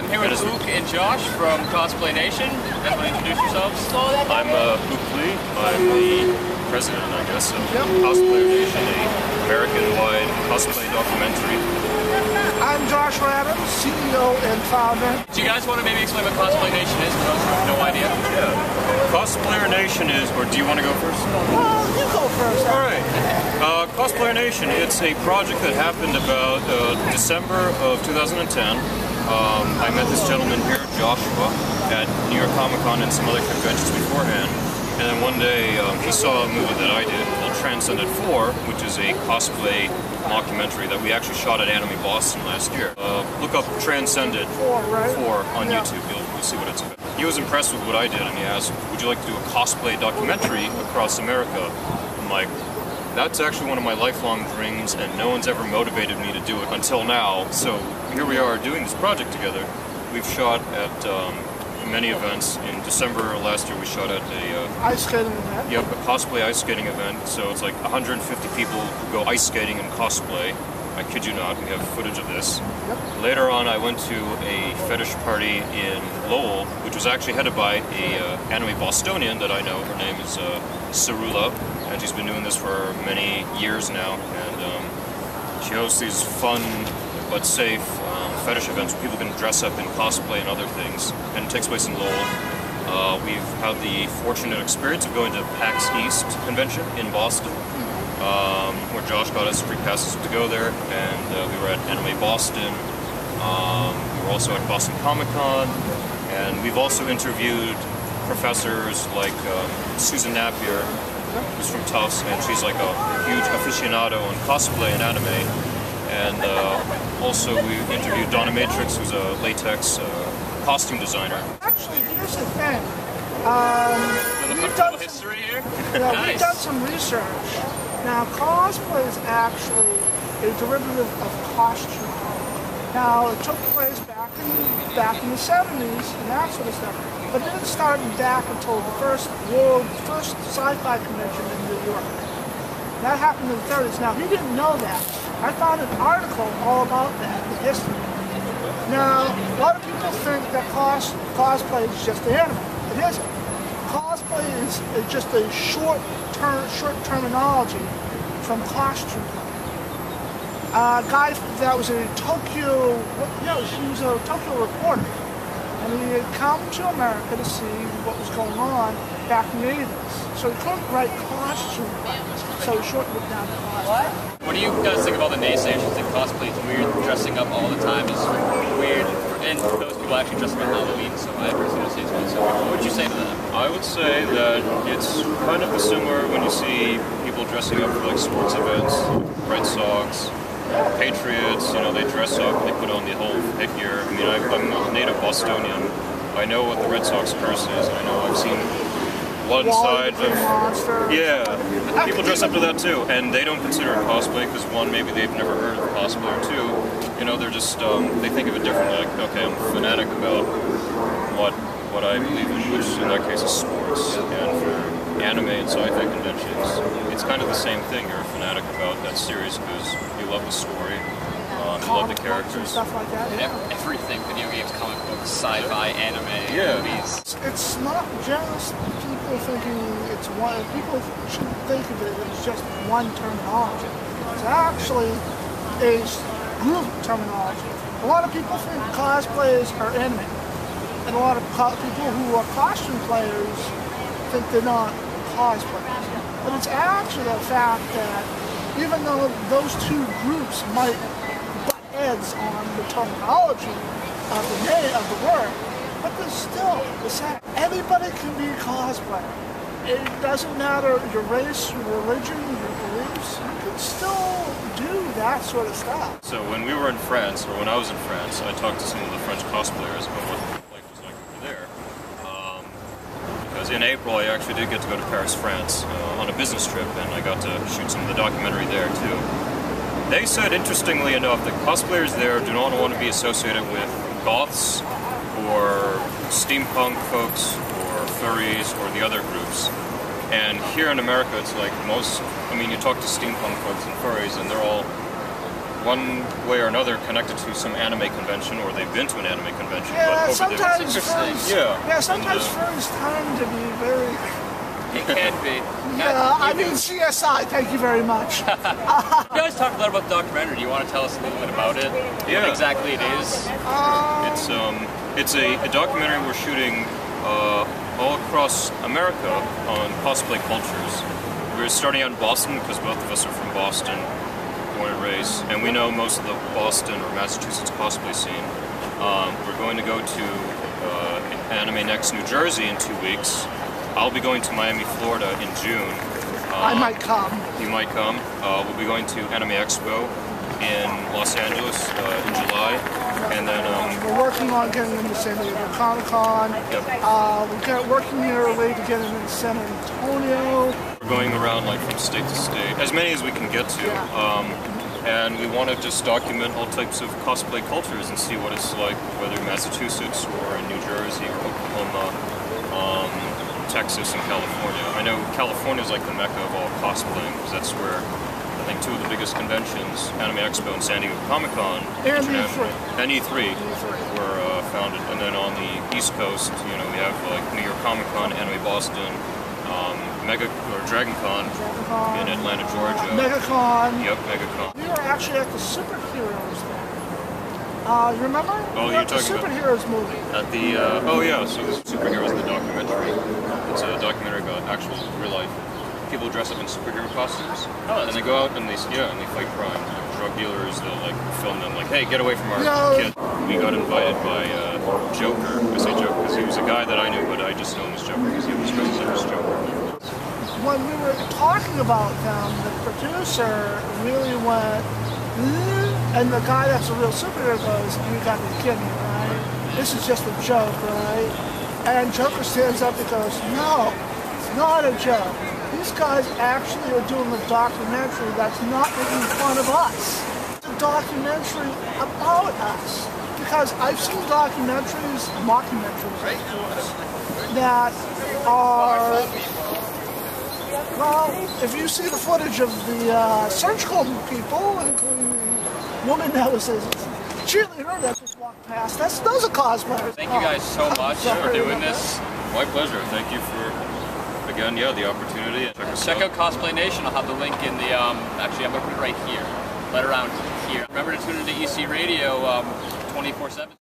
I'm here with Luke and Josh from Cosplayer Nation. You guys want to introduce yourselves? I'm Luke Lee. I'm the president, I guess, of Cosplayer Nation, an American-wide cosplay documentary. I'm Josh Adams, CEO and founder. Do you guys want to maybe explain what Cosplayer Nation is for those who have no idea? Yeah. Cosplayer Nation is, or do you want to go first? Well, you go first. All right. Cosplayer Nation, it's a project that happened about December of 2010. I met this gentleman here, Joshua, at New York Comic Con and some other conventions beforehand. And then one day he saw a movie that I did called Transcended 4, which is a cosplay mockumentary that we actually shot at Anime Boston last year. Look up Transcended 4 on YouTube, you'll see what it's about. He was impressed with what I did and he asked, would you like to do a cosplay documentary across America? I'm like, that's actually one of my lifelong dreams and no one's ever motivated me to do it until now. So here we are doing this project together. We've shot at many events. In December last year we shot at a ice skating event. Yep, a cosplay ice skating event. So it's like 150 people who go ice skating and cosplay. I kid you not, we have footage of this. Yep. Later on I went to a fetish party in Lowell, which was actually headed by a anime Bostonian that I know. Her name is Sarula, and she's been doing this for many years now. And she hosts these fun but safe fetish events where people can dress up in cosplay and other things, and it takes place in Lowell. We've had the fortunate experience of going to PAX East convention in Boston, where Josh got us free passes to go there, and we were at Anime Boston. We were also at Boston Comic Con, and we've also interviewed professors like Susan Napier, who's from Tufts, and she's like a huge aficionado on cosplay and anime. And also we interviewed Donna Matrix, who's a latex costume designer. Actually, here's the thing. We've done history here. Nice. We've done some research. Now, cosplay is actually a derivative of costume. Now, it took place back in the 70s and that sort of stuff, but it didn't start back until the first sci-fi convention in New York. That happened in the 30s. Now, he didn't know that. I found an article all about that, the history. Now, a lot of people think that cosplay is just anime. It isn't. Cosplay is just a short terminology from costume. A guy that was a Tokyo, he was a Tokyo reporter, and he had come to America to see what was going on back in the 80s. So he couldn't write costume, so he shortened it down to cosplay. What do you guys think about the naysays that cosplay is weird, dressing up all the time is weird, and those people actually dressing up Halloween, so I personally say it's one. So what would you say to them? I would say that it's kind of similar when you see people dressing up for like sports events, Red Sox, Patriots, they dress up, they put on the whole headgear. I mean, I'm a native Bostonian. I know what the Red Sox curse is. I know I've seen one side of... Yeah, people dress up to that too, and they don't consider it cosplay because one, maybe they've never heard of cosplay, or two, they're just, they think of it differently, like, okay, I'm a fanatic about what I believe in, which in that case is sports, and for anime and sci-fi conventions, it's kind of the same thing. You're a fanatic about that series because you love the story, you love the characters. Stuff like that, yeah. Everything, video games, comic books, sci-fi, anime, movies. It's not just people thinking it's one, people should think of it as just one terminology. It's actually a group terminology. A lot of people think cosplayers are anime, and a lot of people who are costume players think they're not cosplayers. But it's actually the fact that even though those two groups might butt heads on the terminology of the word, but they're still the same. Everybody can be a cosplayer. It doesn't matter your race, your religion, your beliefs. You can still do that sort of stuff. So when we were in France, or when I was in France, I talked to some of the French cosplayers about what life was like over there. Because in April, I actually did get to go to Paris, France, on a business trip, and I got to shoot some of the documentary there too. They said, interestingly enough, that cosplayers there do not want to be associated with goths, or steampunk folks, or furries, or the other groups. And here in America, it's like you talk to steampunk folks and furries, and they're all one way or another connected to some anime convention, or they've been to an anime convention. Yeah, but over sometimes the, furs, yeah, sometimes furs tend to be very. It can be. Yeah, I mean CSI. Thank you very much. You guys talked a lot about the documentary. Do you want to tell us a little bit about it? Yeah. What exactly it is? It's a documentary we're shooting all across America on cosplay cultures. We're starting out in Boston because both of us are from Boston, born and raised, and we know most of the Boston or Massachusetts cosplay scene. We're going to go to Anime Next New Jersey in 2 weeks. I'll be going to Miami, Florida in June. I might come. You might come. We'll be going to Anime Expo in Los Angeles in July, and then we're working on getting into San Diego Comic-Con. Yep. We're working here a way to get into San Antonio. We're going around like from state to state, as many as we can get to. And we want to just document all types of cosplay cultures and see what it's like, whether in Massachusetts or in New Jersey or Oklahoma, Texas and California. I know California is like the mecca of all cosplaying, because that's where I think 2 of the biggest conventions, Anime Expo and San Diego Comic-Con, and E3 were founded. And then on the East Coast, you know, we have like New York Comic-Con, Anime Boston, Dragon Con in Atlanta, Georgia. MegaCon. Yep, MegaCon. We were actually at the superheroes there. You remember? Oh, you're talking about the superheroes movie. At the oh yeah, so the superheroes in the documentary. It's a documentary about actual real life people dress up in superhero costumes, and they go out and they fight crime. Drug dealers, they'll like film them like, hey, get away from our kid. We got invited by Joker. I say Joker because he was a guy that I knew, but I just know him as Joker because he was friends with Joker. When we were talking about them, the producer really went, and the guy that's a real superhero goes, you got to be kidding me, right? This is just a joke, right? And Joker stands up and goes, no, it's not a joke. These guys actually are doing a documentary that's not making fun of us. It's a documentary about us. Because I've seen documentaries, mockumentaries, of course, that are, well, if you see the footage of the surgical people, including the woman that was a cheerleader that just walked past, those are cosplayers. Thank you guys so much for doing this. My pleasure. Thank you for, again, the opportunity. Check out Cosplayer Nation. I'll have the link in the, actually I'm going to put it right here, right around here. Remember to tune into EC Radio 24/7.